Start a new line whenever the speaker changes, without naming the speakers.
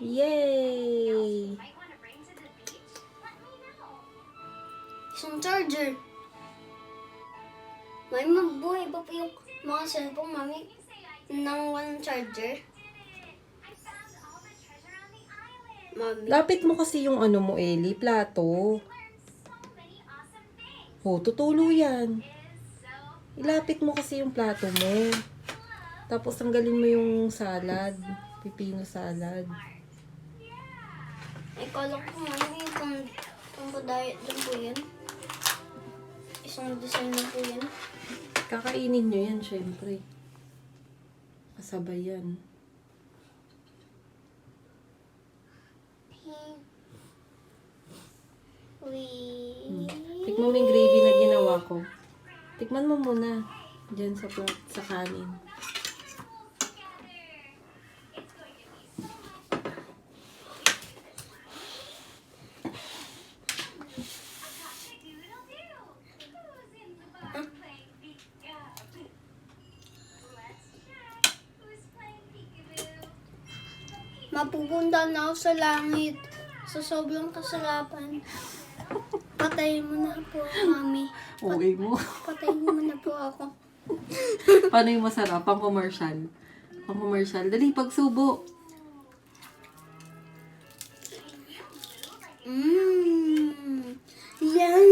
Yay!
Isang charger. May mabuhay pa po yung mga cellphone, mami, nang walang charger. Mami.
Lapit mo kasi yung ano mo, Ellie, plato. Oh, tutulo yan. Ilapit mo kasi yung plato mo. Tapos tanggalin mo yung salad. Pipino salad.
Kala ko, mami, kung diet din po yan. Isang design na po yan.
Kakainin nyo yan, syempre. Kasabay yan. Tikman mo yung gravy na ginawa ko. Tikman mo muna. Diyan sa kanin.
Mapupunta na ako sa langit. Sa sobrang kasarapan. Patayin mo na po, mami.
Okay mo.
Patayin mo na po ako.
Paano yung masarap? Pang commercial. Pang commercial. Dali, pagsubo.
Mmm. Yan.